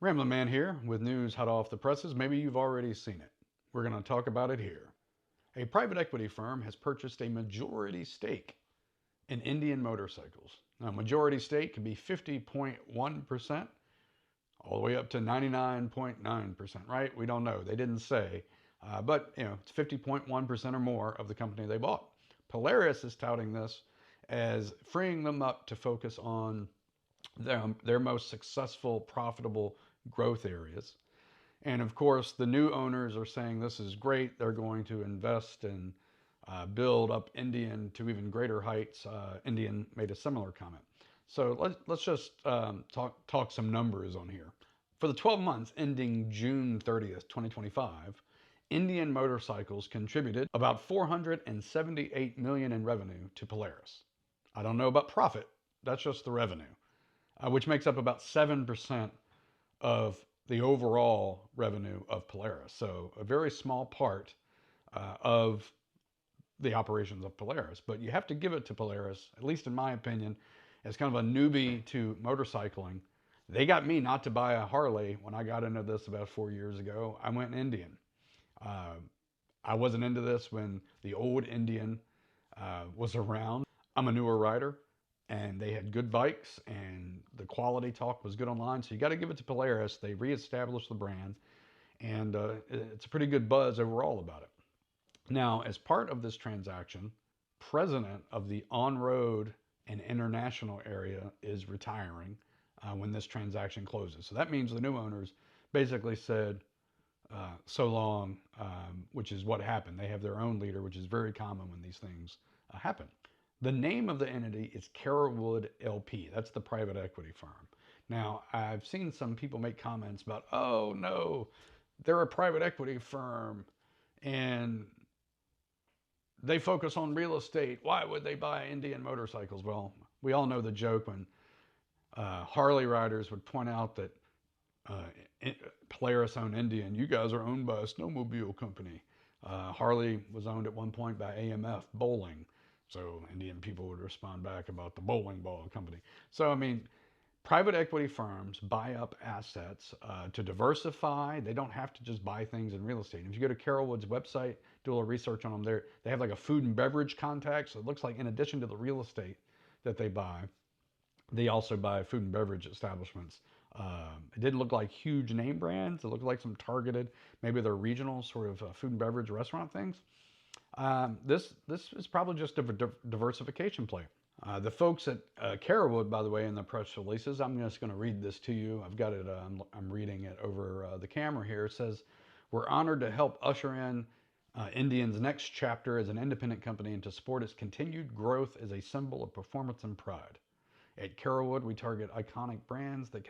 Ramblin' Man here with news hot off the presses. Maybe you've already seen it. We're going to talk about it here. A private equity firm has purchased a majority stake in Indian motorcycles. Now, majority stake can be 50.1% all the way up to 99.9%, right? We don't know. They didn't say. But, it's 50.1% or more of the company they bought. Polaris is touting this as freeing them up to focus on their most successful, profitable growth areas. And of course, the new owners are saying this is great. They're going to invest and build up Indian to even greater heights. Indian made a similar comment. So let's just talk some numbers on here. For the 12 months ending June 30th, 2025, Indian Motorcycles contributed about 478 million in revenue to Polaris. I don't know about profit. That's just the revenue, which makes up about 7% of the overall revenue of Polaris. So a very small part of the operations of Polaris. But you have to give it to Polaris, at least in my opinion, as kind of a newbie to motorcycling. They got me not to buy a Harley when I got into this about 4 years ago. I went Indian. I wasn't into this when the old Indian was around. I'm a newer rider, and they had good bikes, and the quality talk was good online. So you got to give it to Polaris. They reestablished the brand, and it's a pretty good buzz overall about it. Now, as part of this transaction, president of the on-road and international area is retiring when this transaction closes. So that means the new owners basically said, so long, which is what happened. They have their own leader, which is very common when these things happen. The name of the entity is Carolwood LP. That's the private equity firm. Now, I've seen some people make comments about, oh no, they're a private equity firm and they focus on real estate. Why would they buy Indian motorcycles? Well, we all know the joke when Harley riders would point out that Polaris owned Indian. You guys are owned by a snowmobile company. Harley was owned at one point by AMF Bowling. So Indian people would respond back about the bowling ball company. So, I mean, private equity firms buy up assets to diversify. They don't have to just buy things in real estate. If you go to Carolwood's website, do a little research on them, they have like a food and beverage contact. So it looks like in addition to the real estate that they buy, they also buy food and beverage establishments. It didn't look like huge name brands. It looked like some targeted, maybe they're regional sort of food and beverage restaurant things. This is probably just a diversification play. The folks at Carolwood, by the way, in the press releases, I'm just going to read this to you. I've got it. I'm reading it over the camera here. It says, "We're honored to help usher in Indian's next chapter as an independent company and to support its continued growth as a symbol of performance and pride. At Carolwood, we target iconic brands that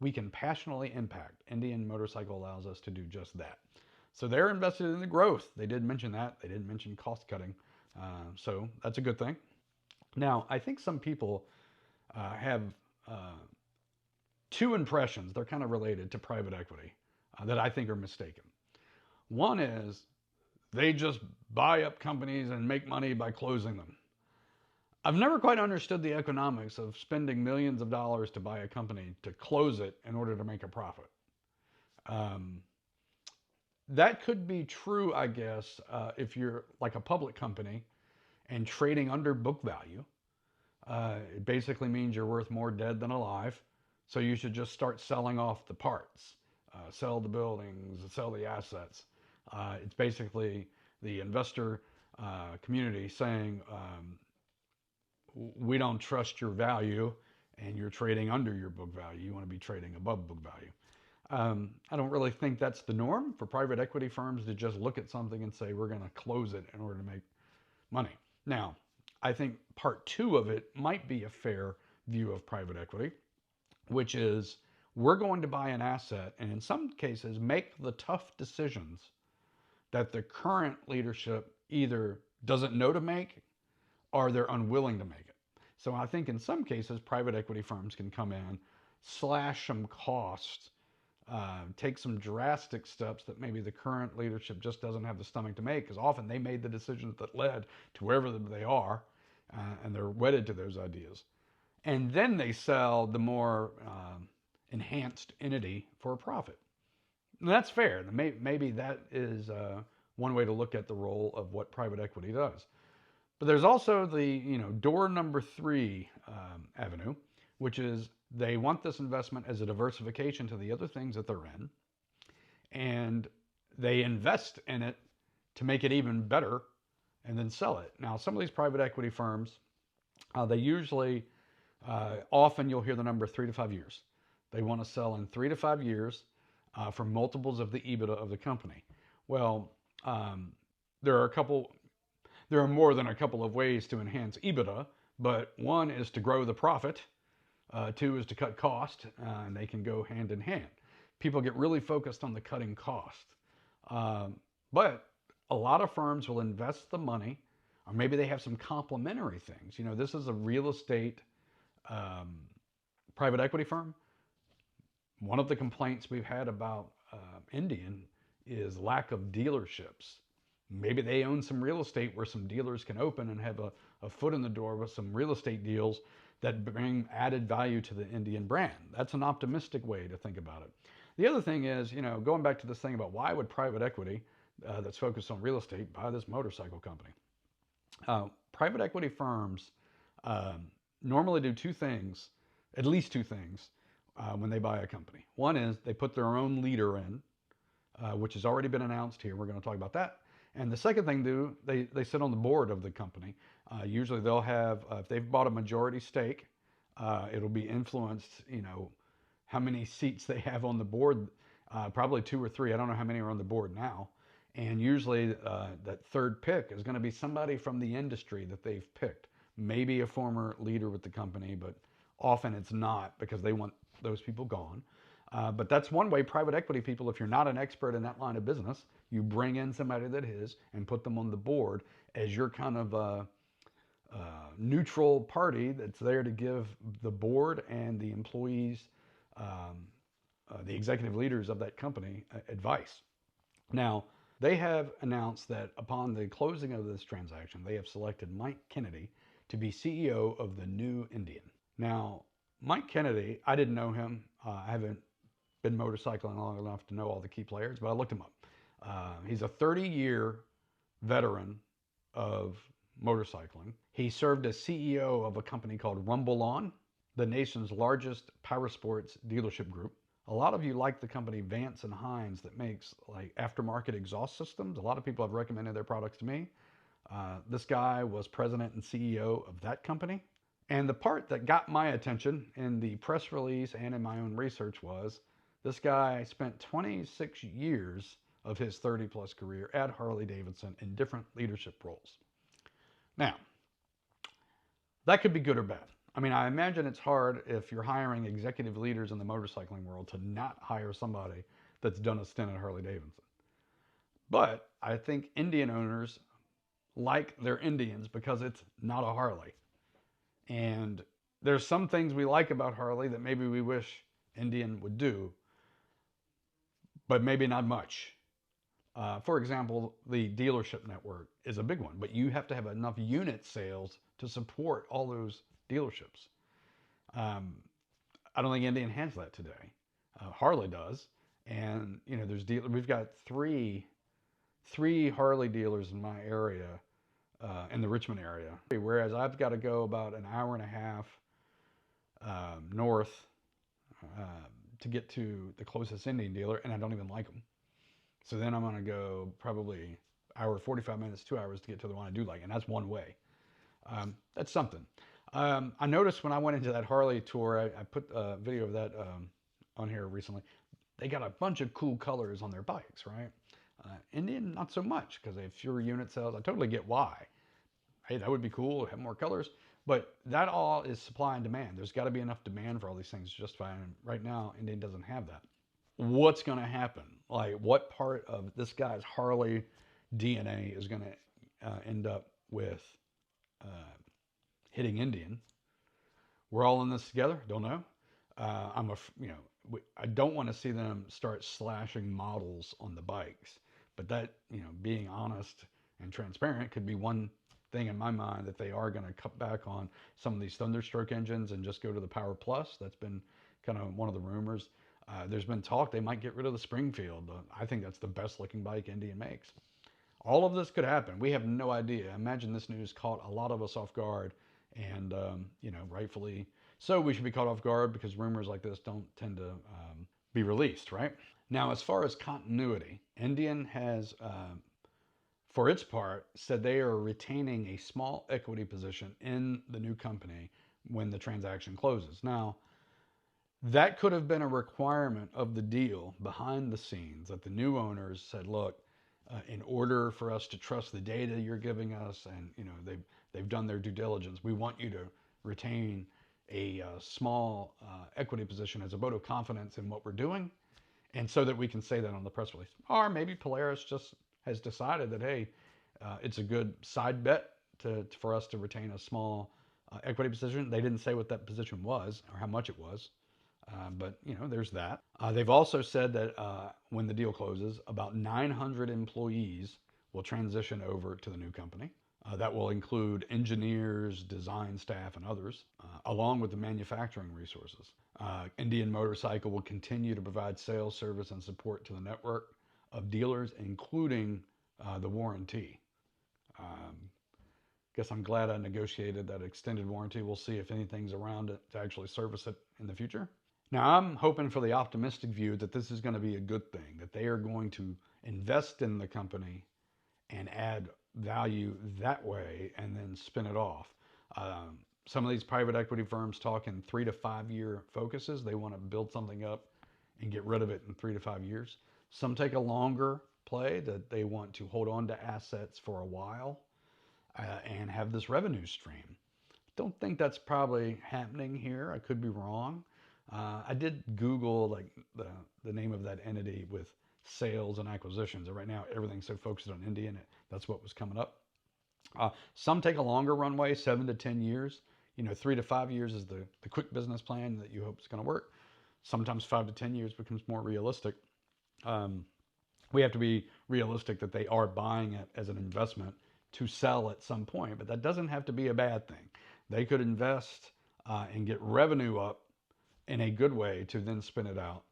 we can passionately impact. Indian Motorcycle allows us to do just that." So they're invested in the growth. They did mention that. They didn't mention cost cutting. So that's a good thing. Now, I think some people have two impressions. They're kind of related to private equity that I think are mistaken. One is they just buy up companies and make money by closing them. I've never quite understood the economics of spending millions of dollars to buy a company to close it in order to make a profit. That could be true, I guess, if you're like a public company and trading under book value. It basically means you're worth more dead than alive. So you should just start selling off the parts, sell the buildings, sell the assets. It's basically the investor community saying, we don't trust your value and you're trading under your book value. You want to be trading above book value. I don't really think that's the norm for private equity firms to just look at something and say, we're going to close it in order to make money. Now, I think part two of it might be a fair view of private equity, which is we're going to buy an asset and in some cases make the tough decisions that the current leadership either doesn't know to make or they're unwilling to make it. So I think in some cases, private equity firms can come in, slash some costs, take some drastic steps that maybe the current leadership just doesn't have the stomach to make, because often they made the decisions that led to wherever they are, and they're wedded to those ideas. And then they sell the more enhanced entity for a profit. And that's fair. Maybe that is one way to look at the role of what private equity does. But there's also the door number three avenue, which is they want this investment as a diversification to the other things that they're in, and they invest in it to make it even better and then sell it. Now, some of these private equity firms, they usually, often you'll hear the number 3 to 5 years. They want to sell in 3 to 5 years for multiples of the EBITDA of the company. Well, there are more than a couple of ways to enhance EBITDA, but one is to grow the profit. Two is to cut cost, and they can go hand in hand. People get really focused on the cutting cost. But a lot of firms will invest the money, or maybe they have some complementary things. This is a real estate private equity firm. One of the complaints we've had about Indian is lack of dealerships. Maybe they own some real estate where some dealers can open and have a foot in the door with some real estate deals that bring added value to the Indian brand. That's an optimistic way to think about it. The other thing is, going back to this thing about why would private equity that's focused on real estate buy this motorcycle company? Private equity firms normally do two things, at least two things, when they buy a company. One is they put their own leader in, which has already been announced here. We're going to talk about that. And the second thing they sit on the board of the company. Usually they'll have, if they've bought a majority stake, it'll be influenced, how many seats they have on the board, probably 2 or 3. I don't know how many are on the board now. And usually that third pick is going to be somebody from the industry that they've picked. Maybe a former leader with the company, but often it's not because they want those people gone. But that's one way private equity people, if you're not an expert in that line of business, you bring in somebody that is and put them on the board as your kind of neutral party that's there to give the board and the employees, the executive leaders of that company advice. Now, they have announced that upon the closing of this transaction, they have selected Mike Kennedy to be CEO of the new Indian. Now, Mike Kennedy, I didn't know him. I haven't been motorcycling long enough to know all the key players, but I looked him up. He's a 30-year veteran of motorcycling. He served as CEO of a company called Rumble On, the nation's largest power sports dealership group. A lot of you like the company Vance and Hines that makes like aftermarket exhaust systems. A lot of people have recommended their products to me. This guy was president and CEO of that company. And the part that got my attention in the press release and in my own research was this guy spent 26 years of his 30-plus career at Harley-Davidson in different leadership roles. Now, that could be good or bad. I mean, I imagine it's hard if you're hiring executive leaders in the motorcycling world to not hire somebody that's done a stint at Harley-Davidson. But I think Indian owners like their Indians because it's not a Harley. And there's some things we like about Harley that maybe we wish Indian would do, but maybe not much. For example, the dealership network is a big one, but you have to have enough unit sales to support all those dealerships. I don't think Indian has that today. Harley does, and we've got three Harley dealers in my area, in the Richmond area, whereas I've got to go about an hour and a half north to get to the closest Indian dealer, and I don't even like them. So then I'm going to go probably hour, 45 minutes, 2 hours to get to the one I do like, and that's one way. That's something. I noticed when I went into that Harley tour, I put a video of that on here recently. They got a bunch of cool colors on their bikes, right? Indian, not so much, because they have fewer unit sales. I totally get why. Hey, that would be cool, have more colors. But that all is supply and demand. There's got to be enough demand for all these things to justify. And right now, Indian doesn't have that. What's going to happen? Like, what part of this guy's Harley DNA is going to end up with hitting Indian? We're all in this together. Don't know. I don't want to see them start slashing models on the bikes. But that, being honest and transparent could be one thing in my mind, that they are going to cut back on some of these Thunderstroke engines and just go to the Power Plus. That's been kind of one of the rumors. There's been talk they might get rid of the Springfield. I think that's the best looking bike Indian makes. All of this could happen. We have no idea. Imagine this news caught a lot of us off guard, and rightfully so. We should be caught off guard because rumors like this don't tend to be released, right? Now, as far as continuity, Indian has, for its part, said they are retaining a small equity position in the new company when the transaction closes. Now, that could have been a requirement of the deal behind the scenes, that the new owners said, look, in order for us to trust the data you're giving us, and they've done their due diligence, we want you to retain a small equity position as a vote of confidence in what we're doing, and so that we can say that on the press release. Or maybe Polaris just has decided that, hey, it's a good side bet for us to retain a small equity position. They didn't say what that position was or how much it was. But there's that. They've also said that when the deal closes, about 900 employees will transition over to the new company. That will include engineers, design staff, and others, along with the manufacturing resources. Indian Motorcycle will continue to provide sales, service, and support to the network of dealers, including the warranty. Guess I'm glad I negotiated that extended warranty. We'll see if anything's around it to actually service it in the future. Now, I'm hoping for the optimistic view that this is going to be a good thing, that they are going to invest in the company and add value that way and then spin it off. Some of these private equity firms talk in 3 to 5 year focuses. They want to build something up and get rid of it in 3 to 5 years. Some take a longer play, that they want to hold on to assets for a while and have this revenue stream. Don't think that's probably happening here. I could be wrong. I did Google like the name of that entity with sales and acquisitions, and right now everything's so focused on Indian, that's what was coming up. Some take a longer runway, 7 to 10 years. 3 to 5 years is the quick business plan that you hope is going to work. Sometimes 5 to 10 years becomes more realistic. We have to be realistic that they are buying it as an investment to sell at some point, but that doesn't have to be a bad thing. They could invest and get revenue up in a good way to then spin it out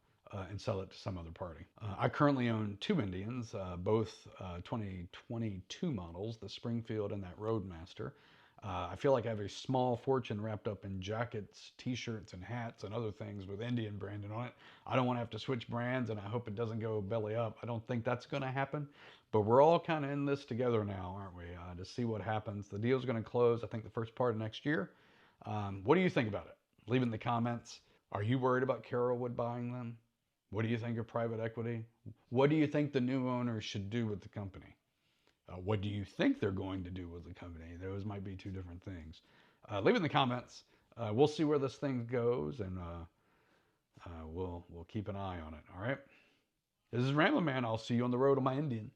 and sell it to some other party. I currently own 2 Indians, both 2022 models, the Springfield and that Roadmaster. I feel like I have a small fortune wrapped up in jackets, t-shirts, and hats and other things with Indian branding on it. I don't want to have to switch brands, and I hope it doesn't go belly up. I don't think that's going to happen, but we're all kind of in this together now, aren't we, to see what happens. The deal's going to close, I think, the first part of next year. What do you think about it? Leave it in the comments. Are you worried about Carolwood buying them? What do you think of private equity? What do you think the new owners should do with the company? What do you think they're going to do with the company? Those might be 2 different things. Leave it in the comments. We'll see where this thing goes, and we'll keep an eye on it. All right. This is Ramblin' Man. I'll see you on the road on my Indian.